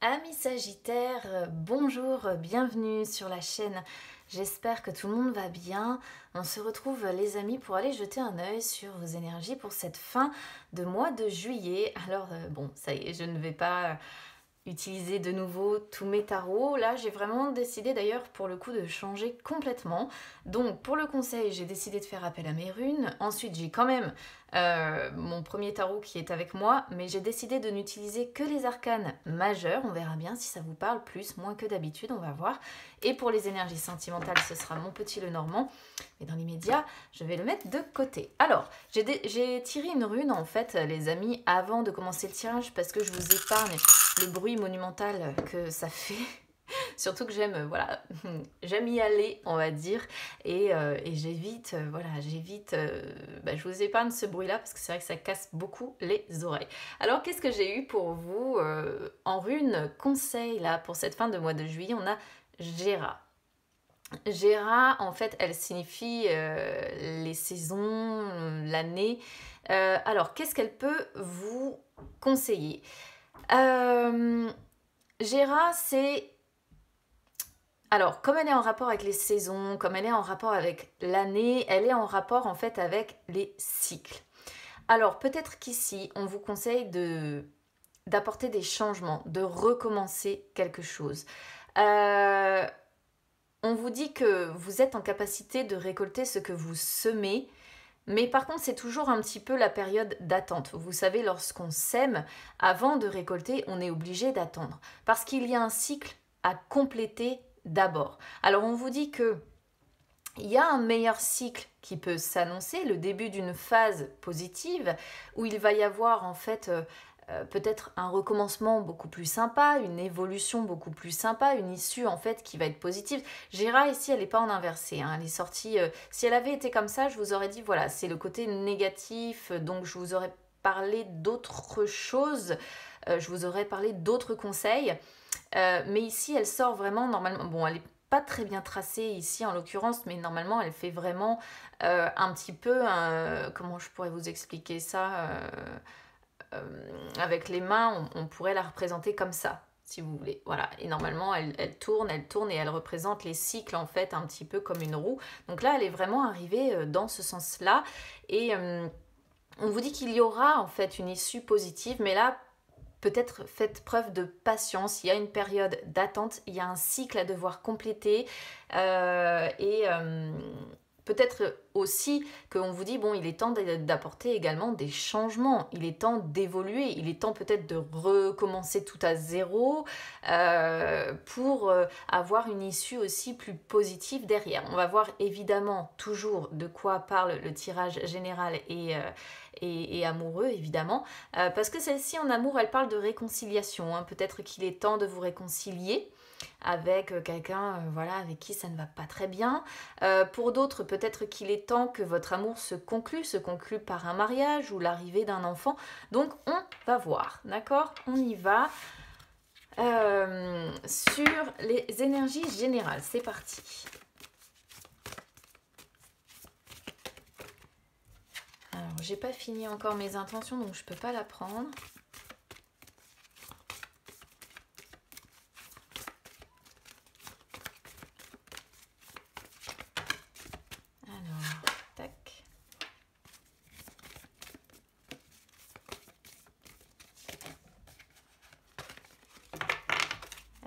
Amis Sagittaires, bonjour, bienvenue sur la chaîne. J'espère que tout le monde va bien. On se retrouve les amis pour aller jeter un œil sur vos énergies pour cette fin de mois de juillet. Alors bon, ça y est, je ne vais pas utiliser de nouveau tous mes tarots. Là, j'ai vraiment décidé d'ailleurs pour le coup de changer complètement. Donc pour le conseil, j'ai décidé de faire appel à mes runes. Ensuite, j'ai quand même mon premier tarot qui est avec moi, mais j'ai décidé de n'utiliser que les arcanes majeurs. On verra bien si ça vous parle plus, moins que d'habitude, on va voir. Et pour les énergies sentimentales, ce sera mon petit Lenormand. Mais dans l'immédiat, je vais le mettre de côté. Alors, j'ai tiré une rune en fait, les amis, avant de commencer le tirage, parce que je vous épargne le bruit monumental que ça fait. Surtout que j'aime voilà, j'aime y aller, on va dire, et j'évite, je vous épargne ce bruit-là parce que c'est vrai que ça casse beaucoup les oreilles. Alors, qu'est-ce que j'ai eu pour vous en rune conseil là pour cette fin de mois de juillet? On a Gera. Gera, en fait, elle signifie les saisons, l'année. Alors, qu'est-ce qu'elle peut vous conseiller? Gera, c'est... Alors, comme elle est en rapport avec les saisons, comme elle est en rapport avec l'année, elle est en rapport en fait avec les cycles. Alors, peut-être qu'ici, on vous conseille d'apporter des changements, de recommencer quelque chose. On vous dit que vous êtes en capacité de récolter ce que vous semez, mais par contre, c'est toujours un petit peu la période d'attente. Vous savez, lorsqu'on sème, avant de récolter, on est obligé d'attendre. Parce qu'il y a un cycle à compléter d'abord. Alors, on vous dit que il y a un meilleur cycle qui peut s'annoncer, le début d'une phase positive, où il va y avoir en fait peut-être un recommencement beaucoup plus sympa, une évolution beaucoup plus sympa, une issue en fait qui va être positive. Gera ici, elle n'est pas en inversé, hein, elle est sortie, si elle avait été comme ça, je vous aurais dit voilà, c'est le côté négatif, donc je vous aurais parlé d'autres choses, je vous aurais parlé d'autres conseils, mais ici elle sort vraiment normalement, bon elle est pas très bien tracée ici en l'occurrence, mais normalement elle fait vraiment un petit peu, comment je pourrais vous expliquer ça, avec les mains, on pourrait la représenter comme ça, si vous voulez. Voilà. Et normalement, elle tourne et elle représente les cycles, en fait, un petit peu comme une roue. Donc là, elle est vraiment arrivée dans ce sens-là. Et on vous dit qu'il y aura, en fait, une issue positive, mais là, peut-être faites preuve de patience. Il y a une période d'attente, il y a un cycle à devoir compléter. Peut-être aussi qu'on vous dit, bon, il est temps d'apporter également des changements, il est temps d'évoluer, il est temps peut-être de recommencer tout à zéro pour avoir une issue aussi plus positive derrière. On va voir évidemment toujours de quoi parle le tirage général et amoureux, évidemment, parce que celle-ci en amour, elle parle de réconciliation, hein. Peut-être qu'il est temps de vous réconcilier avec quelqu'un voilà, avec qui ça ne va pas très bien. Pour d'autres, peut-être qu'il est temps que votre amour se conclue par un mariage ou l'arrivée d'un enfant. Donc on va voir, d'accord? On y va sur les énergies générales. C'est parti. Alors, j'ai pas fini encore mes intentions, donc je peux pas la prendre.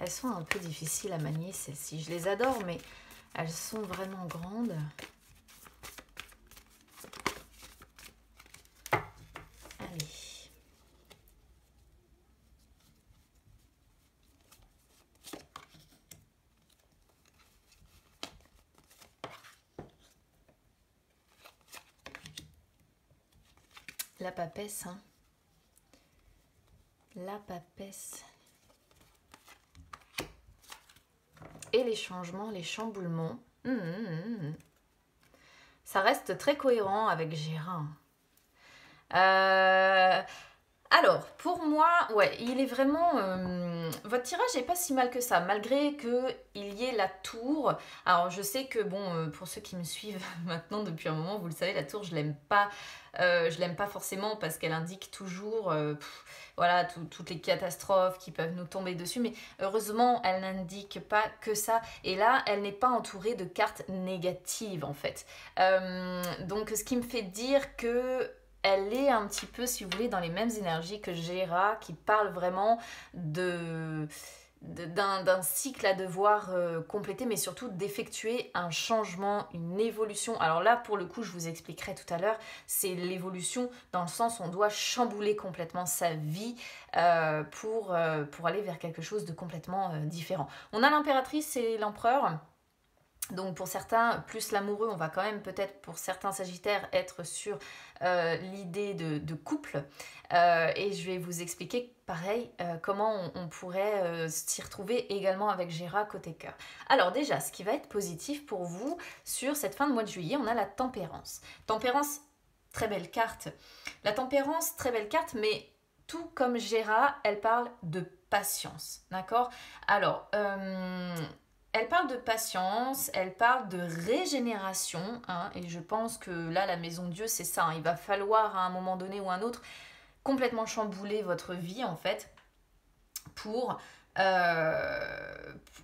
Elles sont un peu difficiles à manier, celles-ci. Je les adore, mais elles sont vraiment grandes. Allez. La papesse, hein. La papesse. Et les changements, les chamboulements. Ça reste très cohérent avec Gérin. Alors, pour moi, ouais, il est vraiment... votre tirage n'est pas si mal que ça, malgré qu'il y ait la tour. Alors, je sais que, bon, pour ceux qui me suivent maintenant depuis un moment, vous le savez, la tour, je l'aime pas. Je l'aime pas forcément parce qu'elle indique toujours voilà, toutes les catastrophes qui peuvent nous tomber dessus. Mais heureusement, elle n'indique pas que ça. Et là, elle n'est pas entourée de cartes négatives, en fait. Donc, ce qui me fait dire que... elle est un petit peu, si vous voulez, dans les mêmes énergies que Gera, qui parle vraiment d'un cycle à devoir compléter, mais surtout d'effectuer un changement, une évolution. Alors là, pour le coup, je vous expliquerai tout à l'heure, c'est l'évolution dans le sens où on doit chambouler complètement sa vie pour aller vers quelque chose de complètement différent. On a l'impératrice et l'empereur. Donc pour certains, plus l'amoureux, on va quand même peut-être pour certains sagittaires être sur l'idée de couple. Et je vais vous expliquer pareil comment on pourrait s'y retrouver également avec Gera côté cœur. Alors déjà, ce qui va être positif pour vous sur cette fin de mois de juillet, on a la tempérance. Tempérance, très belle carte. La tempérance, très belle carte, mais tout comme Gera, elle parle de patience. D'accord? Alors... elle parle de patience, elle parle de régénération, hein, et je pense que là, la maison Dieu, c'est ça. Hein, il va falloir à un moment donné ou un autre complètement chambouler votre vie, en fait, pour,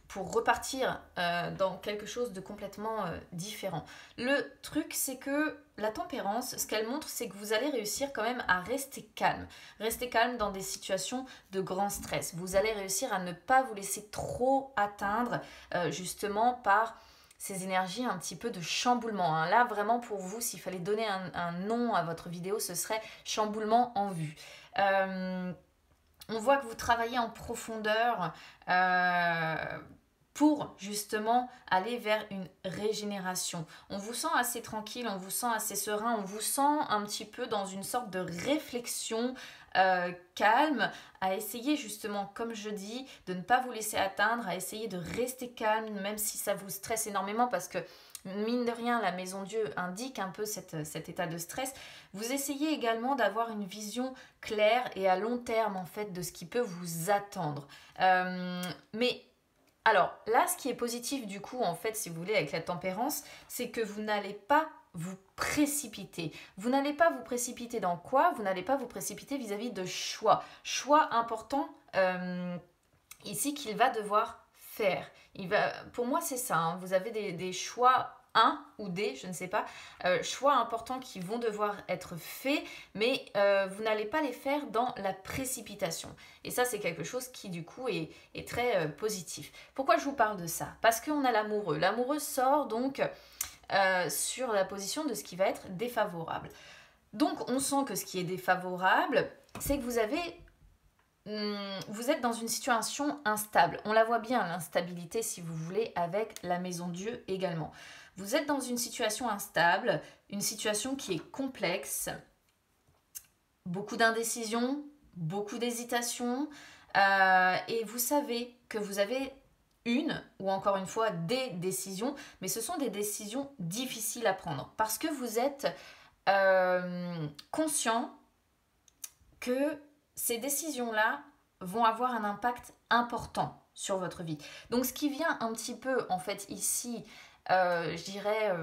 pour repartir dans quelque chose de complètement différent. Le truc, c'est que la tempérance, ce qu'elle montre, c'est que vous allez réussir quand même à rester calme. Rester calme dans des situations de grand stress. Vous allez réussir à ne pas vous laisser trop atteindre justement par ces énergies un petit peu de chamboulement. Hein. Là, vraiment, pour vous, s'il fallait donner un nom à votre vidéo, ce serait chamboulement en vue. On voit que vous travaillez en profondeur pour justement aller vers une régénération. On vous sent assez tranquille, on vous sent assez serein, on vous sent un petit peu dans une sorte de réflexion calme, à essayer justement, comme je dis, de ne pas vous laisser atteindre, à essayer de rester calme, même si ça vous stresse énormément, parce que mine de rien, la maison Dieu indique un peu cet état de stress. Vous essayez également d'avoir une vision claire et à long terme en fait de ce qui peut vous attendre. Mais alors là, ce qui est positif du coup en fait, si vous voulez, avec la tempérance, c'est que vous n'allez pas vous précipiter. Vous n'allez pas vous précipiter dans quoi? Vous n'allez pas vous précipiter vis-à-vis de choix. Choix important ici qu'il va devoir faire. Pour moi, c'est ça. Hein. Vous avez des choix 1 ou D, je ne sais pas, choix importants qui vont devoir être faits, mais vous n'allez pas les faire dans la précipitation. Et ça, c'est quelque chose qui, du coup, est très positif. Pourquoi je vous parle de ça? Parce qu'on a l'amoureux. L'amoureux sort donc sur la position de ce qui va être défavorable. Donc, on sent que ce qui est défavorable, c'est que vous êtes dans une situation instable. On la voit bien, l'instabilité, si vous voulez, avec la maison Dieu également. Vous êtes dans une situation instable, une situation qui est complexe, beaucoup d'indécision, beaucoup d'hésitation, et vous savez que vous avez une ou encore une fois des décisions, mais ce sont des décisions difficiles à prendre parce que vous êtes conscient que ces décisions-là vont avoir un impact important sur votre vie. Donc ce qui vient un petit peu en fait ici, je dirais,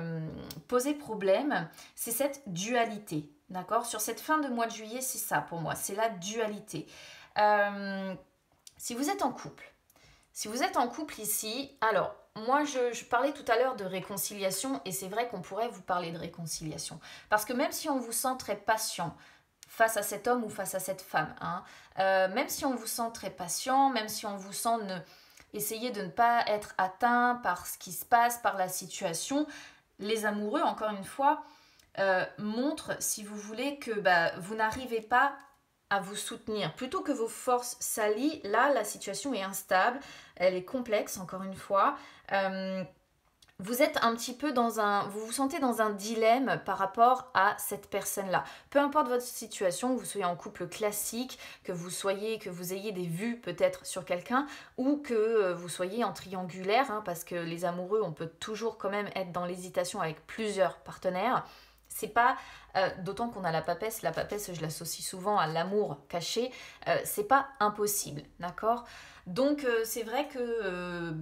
poser problème, c'est cette dualité. D'accord? Sur cette fin de mois de juillet, c'est ça pour moi, c'est la dualité. Si vous êtes en couple ici, alors moi je parlais tout à l'heure de réconciliation et c'est vrai qu'on pourrait vous parler de réconciliation. Parce que même si on vous sent très patient face à cet homme ou face à cette femme, hein, même si on vous sent très patient, même si on vous sent essayer de ne pas être atteint par ce qui se passe, par la situation, les amoureux, encore une fois, montrent, si vous voulez, que vous n'arrivez pas à vous soutenir. Plutôt que vos forces s'allient, là, la situation est instable, elle est complexe, encore une fois. Vous êtes un petit peu vous vous sentez dans un dilemme par rapport à cette personne-là. Peu importe votre situation, que vous soyez en couple classique, que vous ayez des vues peut-être sur quelqu'un, ou que vous soyez en triangulaire, hein, parce que les amoureux, on peut toujours quand même être dans l'hésitation avec plusieurs partenaires. C'est pas, d'autant qu'on a la papesse je l'associe souvent à l'amour caché, c'est pas impossible, d'accord? Donc c'est vrai que,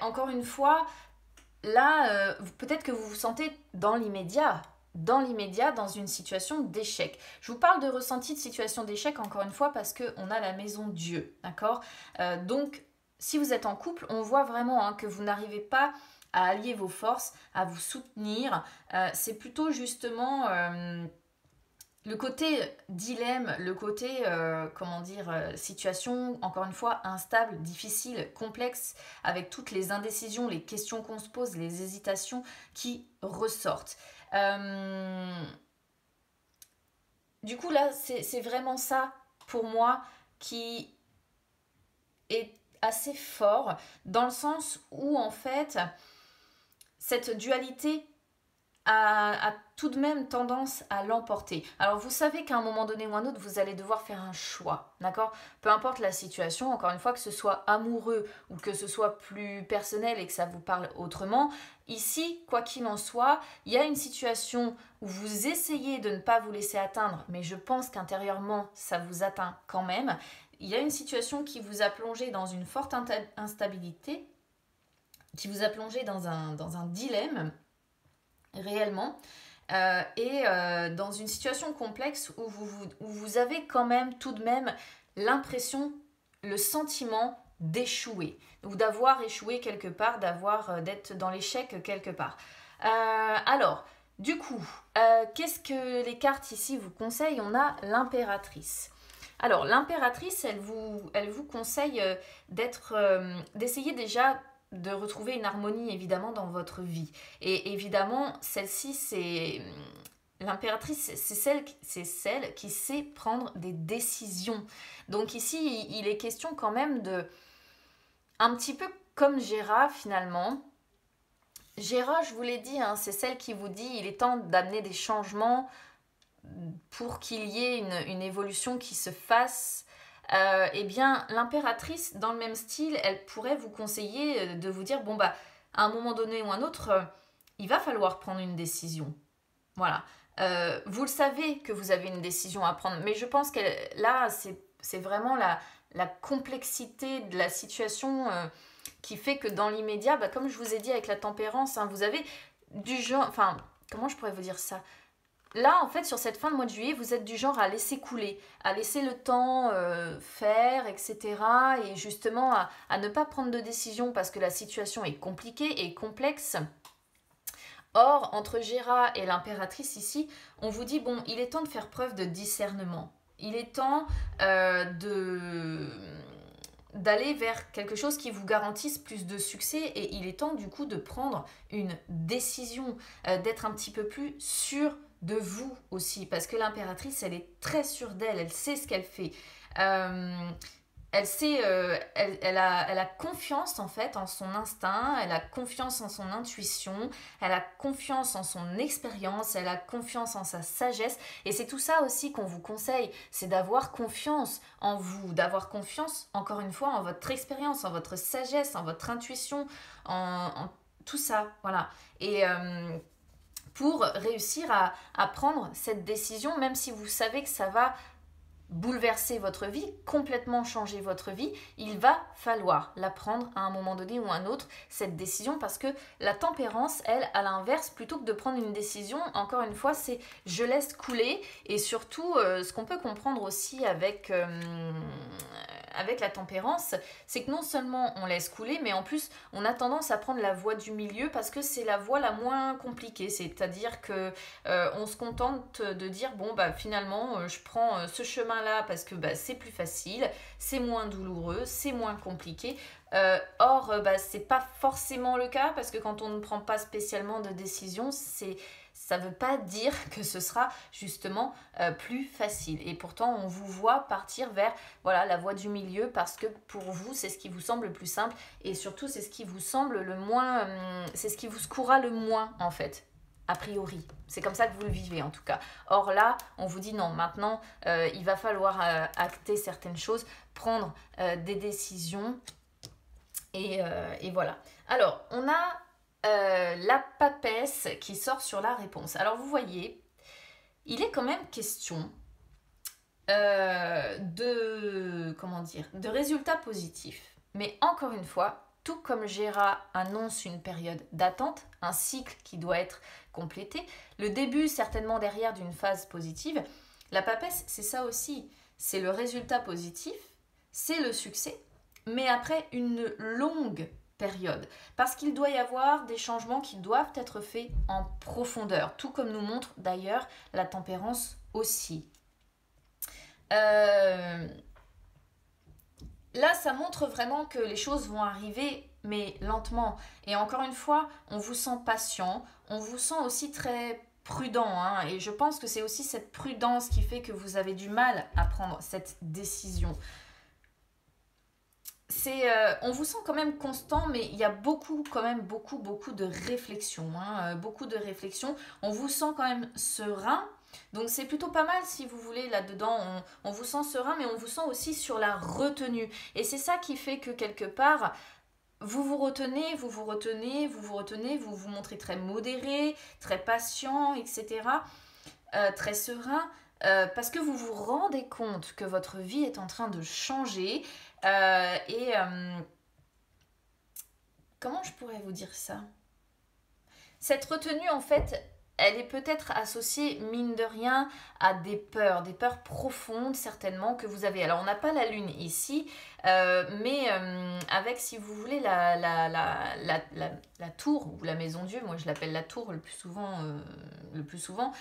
encore une fois, là, peut-être que vous vous sentez dans l'immédiat, dans une situation d'échec. Je vous parle de ressenti de situation d'échec, encore une fois, parce qu'on a la maison Dieu, d'accord? Donc, si vous êtes en couple, on voit vraiment hein, que vous n'arrivez pas à allier vos forces, à vous soutenir. C'est plutôt justement le côté dilemme, le côté, situation, encore une fois, instable, difficile, complexe, avec toutes les indécisions, les questions qu'on se pose, les hésitations qui ressortent. Du coup, là, c'est vraiment ça, pour moi, qui est assez fort, dans le sens où, en fait, cette dualité a tout de même tendance à l'emporter. Alors vous savez qu'à un moment donné ou un autre, vous allez devoir faire un choix, d'accord? Peu importe la situation, encore une fois, que ce soit amoureux ou que ce soit plus personnel et que ça vous parle autrement, ici, quoi qu'il en soit, il y a une situation où vous essayez de ne pas vous laisser atteindre, mais je pense qu'intérieurement, ça vous atteint quand même. Il y a une situation qui vous a plongé dans une forte instabilité, qui vous a plongé dans un dilemme, réellement, dans une situation complexe où vous avez quand même tout de même l'impression, le sentiment d'échouer, ou d'avoir échoué quelque part, d'être dans l'échec quelque part. Alors, du coup, qu'est-ce que les cartes ici vous conseillent? On a l'impératrice. Alors, l'impératrice, elle vous conseille d'essayer déjà de retrouver une harmonie évidemment dans votre vie. Et évidemment, celle-ci, c'est l'impératrice, c'est celle qui sait prendre des décisions. Donc ici, il est question quand même de, un petit peu comme Gera finalement. Gera, je vous l'ai dit, hein, c'est celle qui vous dit il est temps d'amener des changements pour qu'il y ait une évolution qui se fasse. Eh bien, l'impératrice, dans le même style, elle pourrait vous conseiller de vous dire, bon, bah, à un moment donné ou un autre, il va falloir prendre une décision. Voilà. Vous le savez que vous avez une décision à prendre, mais je pense que là, c'est vraiment la complexité de la situation qui fait que dans l'immédiat, bah, comme je vous ai dit avec la tempérance, hein, vous avez du genre... Enfin, comment je pourrais vous dire ça? Là, en fait, sur cette fin de mois de juillet, vous êtes du genre à laisser couler, à laisser le temps faire, etc. Et justement, à ne pas prendre de décision parce que la situation est compliquée et complexe. Or, entre Gera et l'impératrice ici, on vous dit, bon, il est temps de faire preuve de discernement. Il est temps d'aller vers quelque chose qui vous garantisse plus de succès et il est temps du coup de prendre une décision, d'être un petit peu plus sûr de vous aussi, parce que l'impératrice, elle est très sûre d'elle, elle sait ce qu'elle fait. Elle sait, elle a confiance en fait en son instinct, elle a confiance en son intuition, elle a confiance en son expérience, elle a confiance en sa sagesse. Et c'est tout ça aussi qu'on vous conseille, c'est d'avoir confiance en vous, d'avoir confiance, encore une fois, en votre expérience, en votre sagesse, en votre intuition, en tout ça, voilà. Et pour réussir à prendre cette décision, même si vous savez que ça va bouleverser votre vie, complètement changer votre vie, il va falloir la prendre à un moment donné ou un autre, cette décision, parce que la tempérance, elle, à l'inverse, plutôt que de prendre une décision, encore une fois, c'est je laisse couler, et surtout, ce qu'on peut comprendre aussi avec la tempérance, c'est que non seulement on laisse couler, mais en plus, on a tendance à prendre la voie du milieu, parce que c'est la voie la moins compliquée, c'est-à-dire que on se contente de dire, bon, bah finalement, je prends ce chemin-là parce que bah, c'est plus facile, c'est moins douloureux, c'est moins compliqué. Or, c'est pas forcément le cas parce que quand on ne prend pas spécialement de décision, ça ne veut pas dire que ce sera justement plus facile. Et pourtant, on vous voit partir vers voilà, la voie du milieu parce que pour vous, c'est ce qui vous semble le plus simple et surtout, c'est ce qui vous semble le moins, c'est ce qui vous secourra le moins en fait. A priori, c'est comme ça que vous le vivez en tout cas. Or là, on vous dit non, maintenant, il va falloir acter certaines choses, prendre des décisions et voilà. Alors, on a la papesse qui sort sur la réponse. Alors vous voyez, il est quand même question de résultats positifs. Mais encore une fois, tout comme Gera annonce une période d'attente, un cycle qui doit être complété, le début certainement derrière d'une phase positive, la papesse c'est ça aussi, c'est le résultat positif, c'est le succès, mais après une longue période, parce qu'il doit y avoir des changements qui doivent être faits en profondeur, tout comme nous montre d'ailleurs la tempérance aussi. Là, ça montre vraiment que les choses vont arriver, mais lentement. Et encore une fois, on vous sent patient, on vous sent aussi très prudent, hein, et je pense que c'est aussi cette prudence qui fait que vous avez du mal à prendre cette décision. On vous sent quand même constant, mais il y a quand même beaucoup de réflexion, hein, beaucoup de réflexion. On vous sent quand même serein, donc c'est plutôt pas mal si vous voulez là-dedans. On vous sent serein, mais on vous sent aussi sur la retenue. Et c'est ça qui fait que quelque part, vous vous retenez, vous vous montrez très modéré, très patient, etc. Très serein. Parce que vous vous rendez compte que votre vie est en train de changer comment je pourrais vous dire ça? Cette retenue, en fait, elle est peut-être associée, mine de rien, à des peurs profondes certainement que vous avez. Alors, on n'a pas la lune ici, mais avec, si vous voulez, la tour ou la maison Dieu, moi je l'appelle la tour le plus souvent,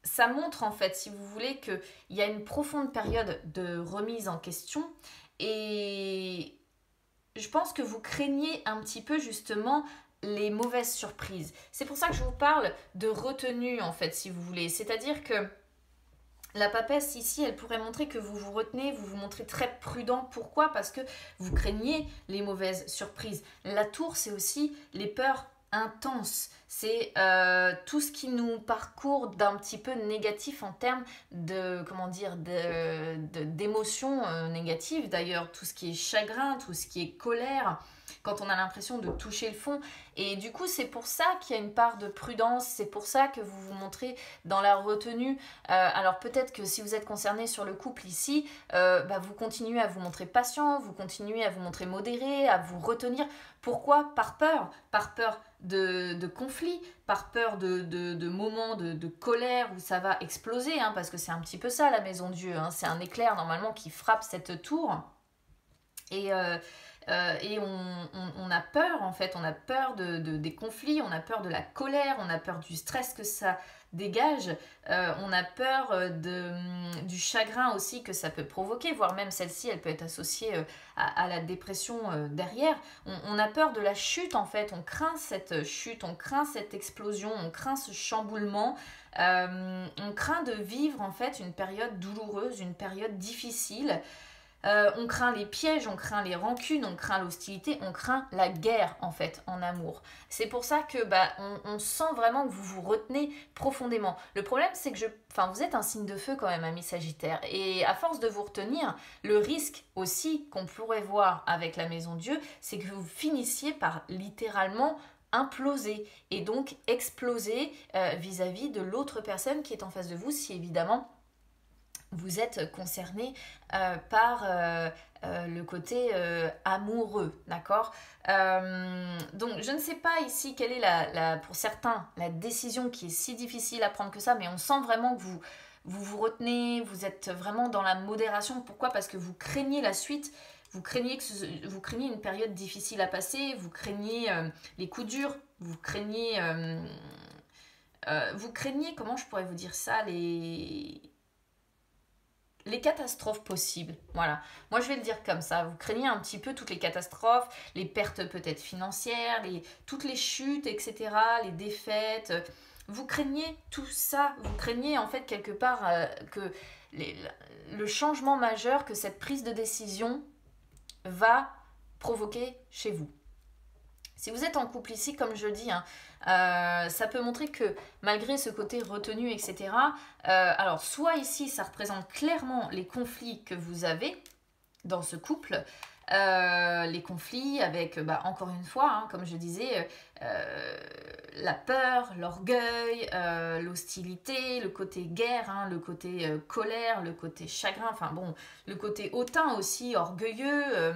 ça montre en fait, si vous voulez, qu'il y a une profonde période de remise en question et je pense que vous craignez un petit peu justement les mauvaises surprises. C'est pour ça que je vous parle de retenue en fait, si vous voulez. C'est-à-dire que la papesse ici, elle pourrait montrer que vous vous retenez, vous vous montrez très prudent. Pourquoi? Parce que vous craignez les mauvaises surprises. La tour, c'est aussi les peurs intenses. C'est tout ce qui nous parcourt d'un petit peu négatif en termes de, comment dire, d'émotions négatives. D'ailleurs, tout ce qui est chagrin, tout ce qui est colère, quand on a l'impression de toucher le fond. Et du coup, c'est pour ça qu'il y a une part de prudence, c'est pour ça que vous vous montrez dans la retenue. Alors peut-être que si vous êtes concerné sur le couple ici, vous continuez à vous montrer patient, vous continuez à vous montrer modéré, à vous retenir. Pourquoi? Par peur de conflit, par peur de moments de colère où ça va exploser, hein, parce que c'est un petit peu ça la maison Dieu, hein, c'est un éclair normalement qui frappe cette tour. Et on a peur en fait, on a peur des conflits, on a peur de la colère, on a peur du stress que ça dégage, on a peur du chagrin aussi que ça peut provoquer, voire même celle-ci elle peut être associée à la dépression derrière. On a peur de la chute en fait, on craint cette chute, on craint cette explosion, on craint ce chamboulement. On craint de vivre en fait une période douloureuse, une période difficile. On craint les pièges, on craint les rancunes, on craint l'hostilité, on craint la guerre en fait en amour. C'est pour ça que on sent vraiment que vous vous retenez profondément. Le problème c'est que vous êtes un signe de feu quand même, ami Sagittaire, et à force de vous retenir, le risque aussi qu'on pourrait voir avec la maison Dieu, c'est que vous finissiez par littéralement imploser et donc exploser vis-à-vis de l'autre personne qui est en face de vous, si évidemment vous êtes concerné par le côté amoureux, d'accord? Donc je ne sais pas ici quelle est pour certains la décision qui est si difficile à prendre que ça, mais on sent vraiment que vous retenez, vous êtes vraiment dans la modération. Pourquoi? Parce que vous craignez la suite. Vous craignez une période difficile à passer, vous craignez les coups durs, vous craignez, comment je pourrais vous dire ça, les catastrophes possibles, voilà. Moi, je vais le dire comme ça. Vous craignez un petit peu toutes les catastrophes, les pertes peut-être financières, toutes les chutes, etc., les défaites. Vous craignez tout ça. Vous craignez en fait quelque part que le changement majeur que cette prise de décision va provoquer chez vous. Si vous êtes en couple ici, comme je dis, hein, ça peut montrer que malgré ce côté retenu, etc., alors soit ici, ça représente clairement les conflits que vous avez dans ce couple, les conflits avec, encore une fois, hein, comme je disais, la peur, l'orgueil, l'hostilité, le côté guerre, hein, le côté colère, le côté chagrin, enfin bon, le côté hautain aussi, orgueilleux,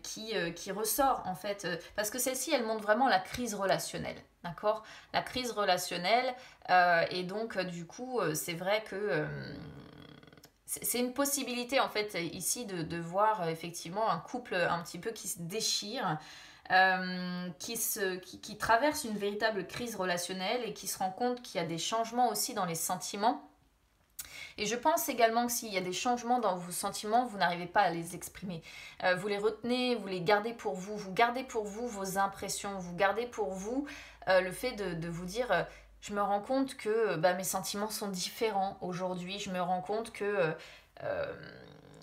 qui ressort en fait, parce que celle-ci elle montre vraiment la crise relationnelle, d'accord, la crise relationnelle, et donc du coup c'est vrai que c'est une possibilité en fait ici de voir effectivement un couple un petit peu qui se déchire, qui traverse une véritable crise relationnelle et qui se rend compte qu'il y a des changements aussi dans les sentiments. Et je pense également que s'il y a des changements dans vos sentiments, vous n'arrivez pas à les exprimer. Vous les retenez, vous les gardez pour vous gardez pour vous vos impressions, vous gardez pour vous le fait de vous dire je me rends compte que mes sentiments sont différents aujourd'hui, je me rends compte que euh,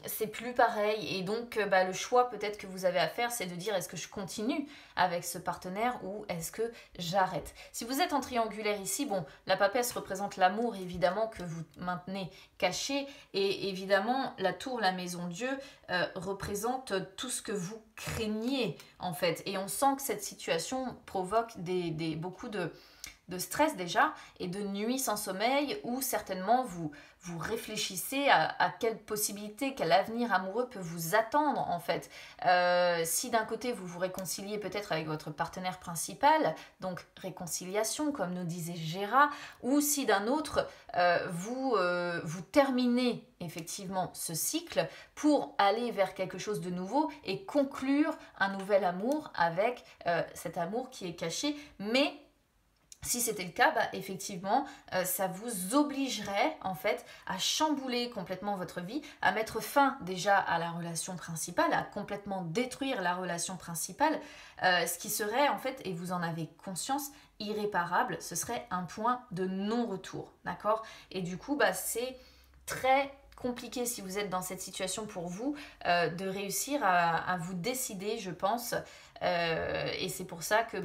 c'est plus pareil, et donc le choix peut-être que vous avez à faire, c'est de dire est-ce que je continue avec ce partenaire ou est-ce que j'arrête. Si vous êtes en triangulaire ici, bon, la papesse représente l'amour évidemment que vous maintenez caché, et évidemment la tour, la maison Dieu, représente tout ce que vous craignez en fait, et on sent que cette situation provoque beaucoup de stress déjà, et de nuits sans sommeil, où certainement vous réfléchissez à quelle possibilité, quel avenir amoureux peut vous attendre en fait. Si d'un côté vous vous réconciliez peut-être avec votre partenaire principal, donc réconciliation comme nous disait Gérard, ou si d'un autre vous terminez effectivement ce cycle pour aller vers quelque chose de nouveau et conclure un nouvel amour avec cet amour qui est caché, mais si c'était le cas, effectivement, ça vous obligerait en fait à chambouler complètement votre vie, à mettre fin déjà à la relation principale, à complètement détruire la relation principale, ce qui serait en fait, et vous en avez conscience, irréparable, ce serait un point de non-retour, d'accord? Et du coup, c'est très compliqué si vous êtes dans cette situation pour vous, de réussir à vous décider, je pense, et c'est pour ça que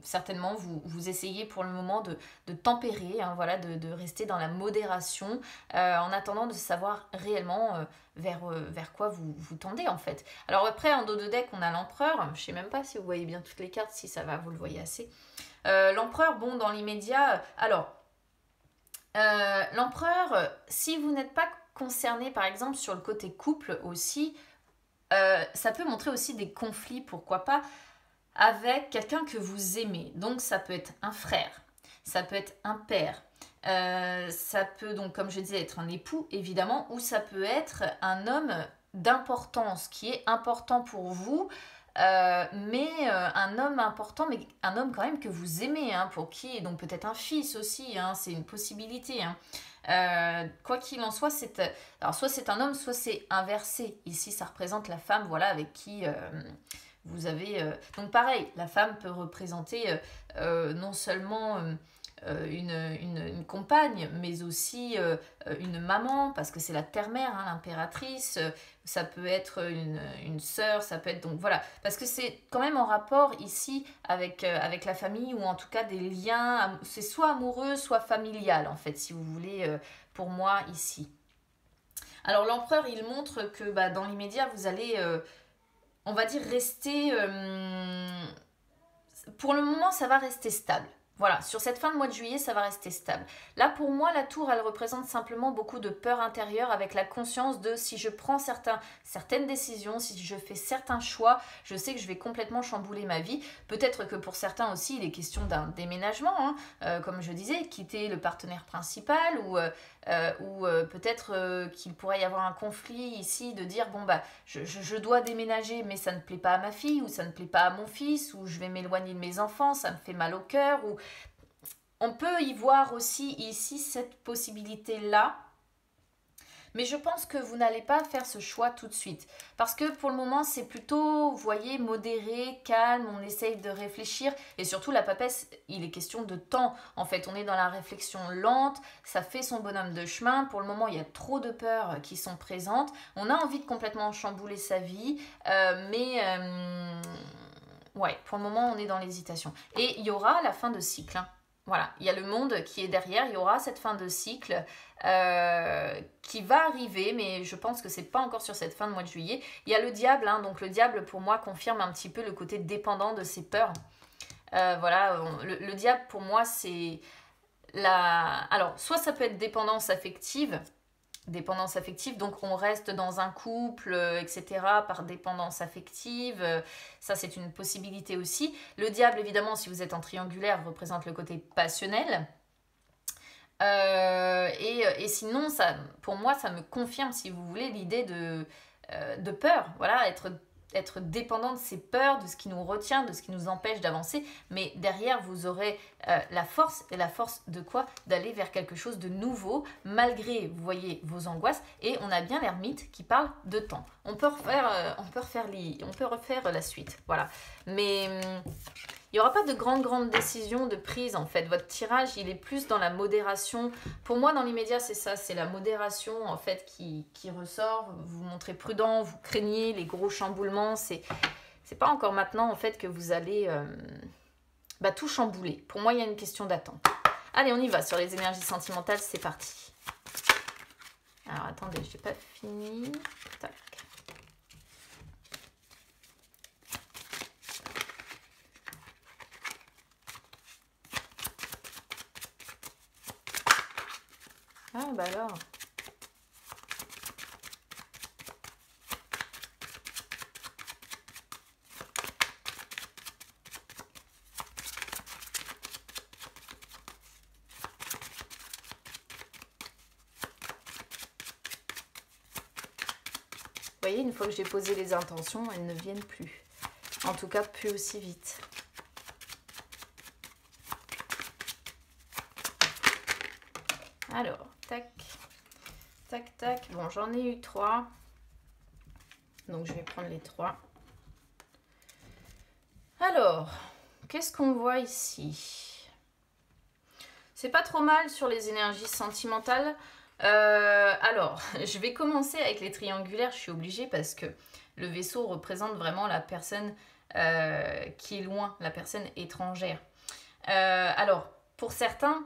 certainement vous essayez pour le moment de tempérer, hein, voilà, de rester dans la modération, en attendant de savoir réellement vers quoi vous tendez en fait. Alors après, en dos de deck, on a l'empereur. Je ne sais même pas si vous voyez bien toutes les cartes, si ça va, vous le voyez assez. L'empereur, bon, dans l'immédiat, alors l'empereur, si vous n'êtes pas concerné par exemple sur le côté couple aussi, ça peut montrer aussi des conflits, pourquoi pas, avec quelqu'un que vous aimez. Donc ça peut être un frère, ça peut être un père, ça peut donc, comme je disais, être un époux évidemment, ou ça peut être un homme d'importance qui est important pour vous, mais un homme important, mais un homme quand même que vous aimez, hein, pour qui, donc peut-être un fils aussi, hein, c'est une possibilité, hein. Quoi qu'il en soit, alors soit c'est un homme, soit c'est inversé. Ici, ça représente la femme, voilà, avec qui vous avez... donc pareil, la femme peut représenter non seulement une compagne, mais aussi une maman, parce que c'est la terre-mère, hein, l'impératrice. Ça peut être une sœur, ça peut être... Donc voilà, parce que c'est quand même en rapport ici avec la famille, ou en tout cas des liens, c'est soit amoureux, soit familial, en fait, si vous voulez, pour moi, ici. Alors l'empereur, il montre que dans l'immédiat, vous allez... on va dire rester... pour le moment, ça va rester stable. Voilà, sur cette fin de mois de juillet, ça va rester stable. Là, pour moi, la tour, elle représente simplement beaucoup de peur intérieure, avec la conscience de si je prends certaines décisions, si je fais certains choix, je sais que je vais complètement chambouler ma vie. Peut-être que pour certains aussi, il est question d'un déménagement, hein, comme je disais, quitter le partenaire principal, ou peut-être qu'il pourrait y avoir un conflit ici, de dire, bon, je dois déménager, mais ça ne plaît pas à ma fille, ou ça ne plaît pas à mon fils, ou je vais m'éloigner de mes enfants, ça me fait mal au cœur, ou... On peut y voir aussi ici cette possibilité-là, mais je pense que vous n'allez pas faire ce choix tout de suite. Parce que pour le moment, c'est plutôt, vous voyez, modéré, calme, on essaye de réfléchir. Et surtout, la papesse, il est question de temps. En fait, on est dans la réflexion lente, ça fait son bonhomme de chemin. Pour le moment, il y a trop de peurs qui sont présentes. On a envie de complètement chambouler sa vie, ouais, pour le moment, on est dans l'hésitation. Et il y aura la fin de cycle, hein. Voilà, il y a le monde qui est derrière, il y aura cette fin de cycle qui va arriver, mais je pense que c'est pas encore sur cette fin de mois de juillet. Il y a le diable, hein, donc le diable pour moi confirme un petit peu le côté dépendant de ses peurs. Voilà, le diable pour moi c'est alors soit ça peut être dépendance affective, donc on reste dans un couple, etc., par dépendance affective, ça c'est une possibilité aussi. Le diable, évidemment, si vous êtes en triangulaire, représente le côté passionnel. Et sinon, ça, pour moi, ça me confirme, si vous voulez, l'idée de peur, voilà, être dépendant de ses peurs, de ce qui nous retient, de ce qui nous empêche d'avancer, mais derrière vous aurez la force, et la force de quoi? D'aller vers quelque chose de nouveau, malgré, vous voyez, vos angoisses, et on a bien l'ermite qui parle de temps. On peut refaire la suite, voilà. Mais il n'y aura pas de grandes décisions de prise en fait. Votre tirage, il est plus dans la modération. Pour moi, dans l'immédiat, c'est ça, c'est la modération en fait qui ressort. Vous vous montrez prudent, vous craignez les gros chamboulements. C'est pas encore maintenant en fait que vous allez tout chambouler. Pour moi, il y a une question d'attente. Allez, on y va sur les énergies sentimentales, c'est parti. Alors attendez, je n'ai pas fini. Tac. Ah bah alors. Vous voyez, une fois que j'ai posé les intentions, elles ne viennent plus. En tout cas, plus aussi vite. Alors, tac, tac, tac. Bon, j'en ai eu 3. Donc, je vais prendre les 3. Alors, qu'est-ce qu'on voit ici? C'est pas trop mal sur les énergies sentimentales. Alors, je vais commencer avec les triangulaires. Je suis obligée parce que le vaisseau représente vraiment la personne qui est loin, la personne étrangère. Alors, pour certains...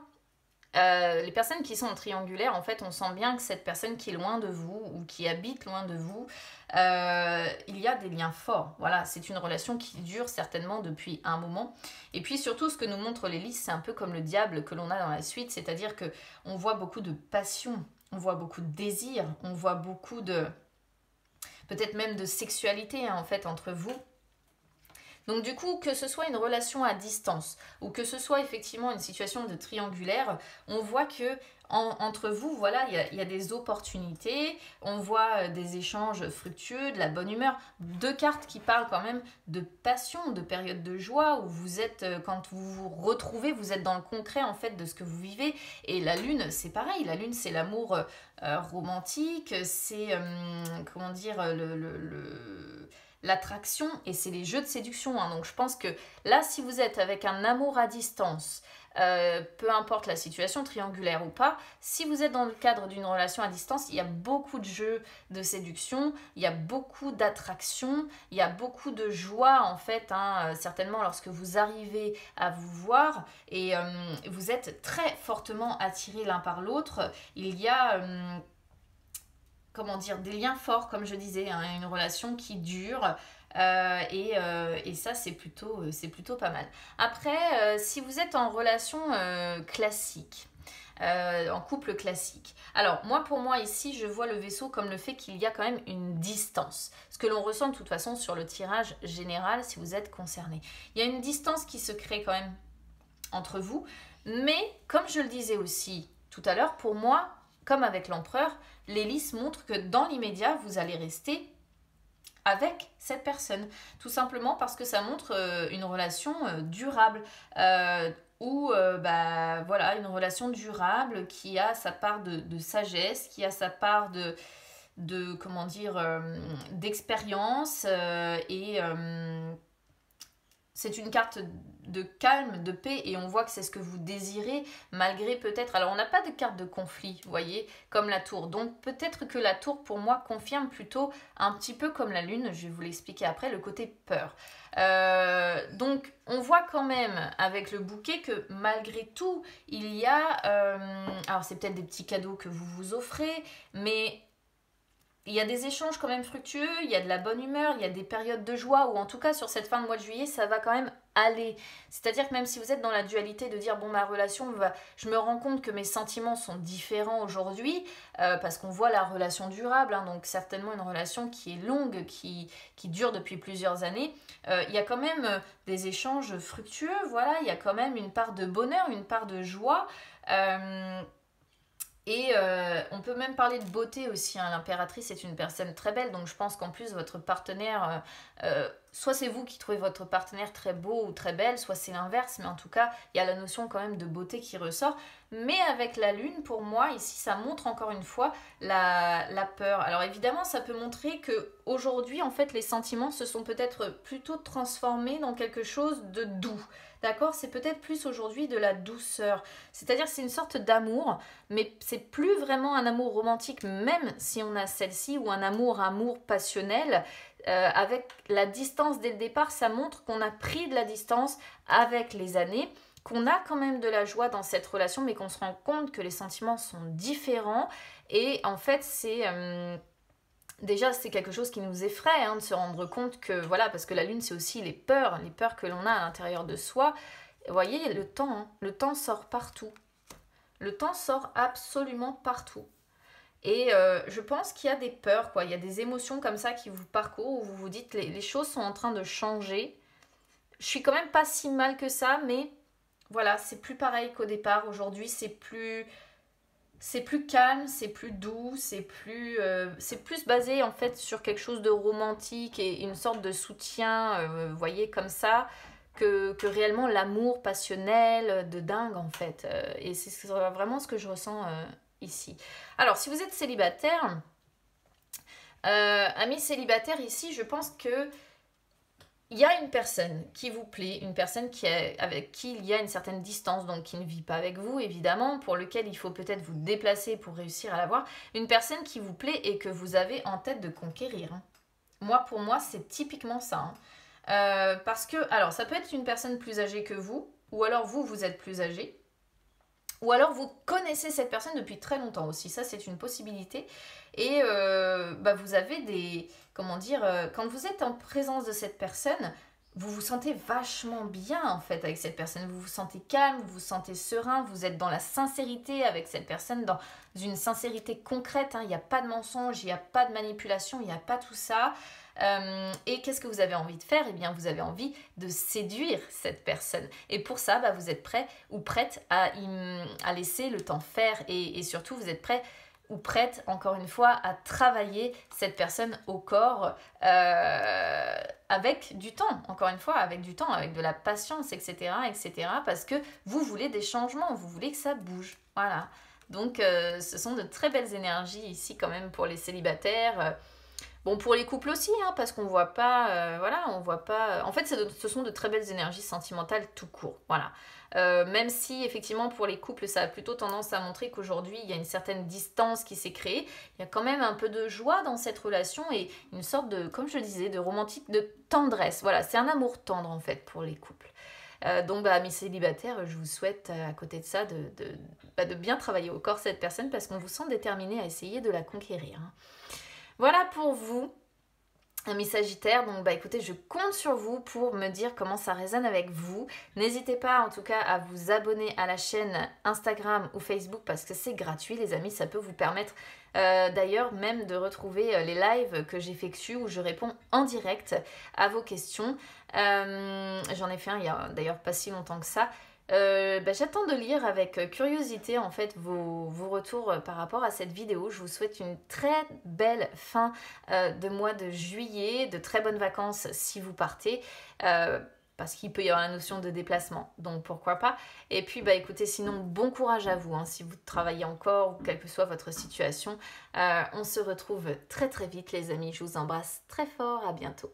les personnes qui sont en triangulaire, en fait, on sent bien que cette personne qui est loin de vous ou qui habite loin de vous, il y a des liens forts. Voilà, c'est une relation qui dure certainement depuis un moment. Et puis surtout, ce que nous montre les listes, c'est un peu comme le diable que l'on a dans la suite, c'est-à-dire que on voit beaucoup de passion, on voit beaucoup de désir, on voit beaucoup de... peut-être même de sexualité, hein, en fait, entre vous. Donc du coup, que ce soit une relation à distance ou que ce soit effectivement une situation de triangulaire, on voit que entre vous, voilà, il y a des opportunités, on voit des échanges fructueux, de la bonne humeur, 2 cartes qui parlent quand même de passion, de période de joie où vous êtes, quand vous vous retrouvez, vous êtes dans le concret en fait de ce que vous vivez. Et la lune, c'est pareil, la lune c'est l'amour romantique, c'est comment dire l'attraction et c'est les jeux de séduction, hein. Donc je pense que là, si vous êtes avec un amour à distance, peu importe la situation, triangulaire ou pas, si vous êtes dans le cadre d'une relation à distance, il y a beaucoup de jeux de séduction, il y a beaucoup d'attraction, il y a beaucoup de joie en fait, hein, certainement lorsque vous arrivez à vous voir et vous êtes très fortement attirés l'un par l'autre. Il y a... comment dire, des liens forts, comme je disais, hein, une relation qui dure. Et ça, c'est plutôt pas mal. Après, si vous êtes en relation classique, en couple classique. Alors, pour moi, ici, je vois le vaisseau comme le fait qu'il y a quand même une distance. Ce que l'on ressent de toute façon sur le tirage général, si vous êtes concerné. Il y a une distance qui se crée quand même entre vous. Mais, comme je le disais aussi tout à l'heure, pour moi, comme avec l'empereur, l'hélice montre que dans l'immédiat, vous allez rester avec cette personne. Tout simplement parce que ça montre une relation durable. Voilà, une relation durable qui a sa part de sagesse, qui a sa part comment dire, d'expérience et c'est une carte de calme, de paix, et on voit que c'est ce que vous désirez, malgré peut-être... Alors, on n'a pas de carte de conflit, vous voyez, comme la tour. Donc, peut-être que la tour, pour moi, confirme plutôt un petit peu comme la lune, je vais vous l'expliquer après, le côté peur. Donc, on voit quand même, avec le bouquet, que malgré tout, il y a... alors, c'est peut-être des petits cadeaux que vous vous offrez, mais... il y a des échanges quand même fructueux, il y a de la bonne humeur, il y a des périodes de joie, ou en tout cas sur cette fin de mois de juillet, ça va quand même aller. C'est-à-dire que même si vous êtes dans la dualité de dire, bon, ma relation va... je me rends compte que mes sentiments sont différents aujourd'hui, parce qu'on voit la relation durable, hein, donc certainement une relation qui est longue, qui dure depuis plusieurs années, il y a quand même des échanges fructueux, voilà, il y a quand même une part de bonheur, une part de joie, et on peut même parler de beauté aussi, hein. L'impératrice est une personne très belle, donc je pense qu'en plus votre partenaire, soit c'est vous qui trouvez votre partenaire très beau ou très belle, soit c'est l'inverse, mais en tout cas il y a la notion quand même de beauté qui ressort. Mais avec la lune, pour moi, ici ça montre encore une fois la peur. Alors évidemment ça peut montrer que aujourd'hui en fait les sentiments se sont peut-être plutôt transformés dans quelque chose de doux. D'accord, c'est peut-être plus aujourd'hui de la douceur. C'est-à-dire que c'est une sorte d'amour, mais c'est plus vraiment un amour romantique, même si on a celle-ci, ou un amour passionnel. Avec la distance dès le départ, ça montre qu'on a pris de la distance avec les années, qu'on a quand même de la joie dans cette relation, mais qu'on se rend compte que les sentiments sont différents. Et en fait, c'est... déjà, c'est quelque chose qui nous effraie, hein, de se rendre compte que, voilà, parce que la lune, c'est aussi les peurs que l'on a à l'intérieur de soi. Vous voyez, le temps sort partout. Le temps sort absolument partout. Et je pense qu'il y a des peurs, quoi. Il y a des émotions comme ça qui vous parcourent, où vous vous dites, les choses sont en train de changer. Je suis quand même pas si mal que ça, mais voilà, c'est plus pareil qu'au départ. Aujourd'hui, c'est plus calme, c'est plus doux, c'est plus basé en fait sur quelque chose de romantique et une sorte de soutien, vous voyez, comme ça, que réellement l'amour passionnel de dingue en fait. Et c'est vraiment ce que je ressens ici. Alors, si vous êtes célibataire, amis célibataires ici, je pense que il y a une personne qui vous plaît, une personne avec qui il y a une certaine distance, donc qui ne vit pas avec vous, évidemment, pour lequel il faut peut-être vous déplacer pour réussir à la voir. Une personne qui vous plaît et que vous avez en tête de conquérir, hein. Pour moi, c'est typiquement ça, hein. Parce que, alors, ça peut être une personne plus âgée que vous, ou alors vous êtes plus âgé, ou alors vous connaissez cette personne depuis très longtemps aussi, ça c'est une possibilité. Et vous avez des... Comment dire, quand vous êtes en présence de cette personne, vous vous sentez vachement bien en fait avec cette personne. Vous vous sentez calme, vous vous sentez serein, vous êtes dans la sincérité avec cette personne, dans une sincérité concrète, hein. Il n'y a pas de mensonge, il n'y a pas de manipulation, il n'y a pas tout ça. Et qu'est-ce que vous avez envie de faire? Eh bien, vous avez envie de séduire cette personne. Et pour ça, vous êtes prêt ou prête à laisser le temps faire. Et surtout, vous êtes prêt ou prête, encore une fois, à travailler cette personne au corps avec du temps, encore une fois, avec du temps, avec de la patience, etc., etc., parce que vous voulez des changements, vous voulez que ça bouge. Voilà. Donc, ce sont de très belles énergies ici quand même pour les célibataires. Bon, pour les couples aussi, hein, parce qu'on voit pas, voilà, on voit pas... En fait, ce sont de très belles énergies sentimentales tout court, voilà. Même si, effectivement, pour les couples, ça a plutôt tendance à montrer qu'aujourd'hui, il y a une certaine distance qui s'est créée. Il y a quand même un peu de joie dans cette relation et une sorte de, comme je le disais, de romantique, de tendresse. Voilà, c'est un amour tendre, en fait, pour les couples. Donc, amis célibataires, je vous souhaite, à côté de ça, de bien travailler au corps cette personne parce qu'on vous sent déterminé à essayer de la conquérir, hein. Voilà pour vous, amis Sagittaires. Donc écoutez, je compte sur vous pour me dire comment ça résonne avec vous. N'hésitez pas en tout cas à vous abonner à la chaîne Instagram ou Facebook parce que c'est gratuit les amis, ça peut vous permettre d'ailleurs même de retrouver les lives que j'effectue où je réponds en direct à vos questions. J'en ai fait un il y a d'ailleurs pas si longtemps que ça. J'attends de lire avec curiosité en fait vos retours par rapport à cette vidéo. Je vous souhaite une très belle fin de mois de juillet, de très bonnes vacances si vous partez, parce qu'il peut y avoir la notion de déplacement, donc pourquoi pas. Et puis écoutez, sinon bon courage à vous, hein, si vous travaillez encore ou quelle que soit votre situation. On se retrouve très très vite les amis, je vous embrasse très fort, à bientôt.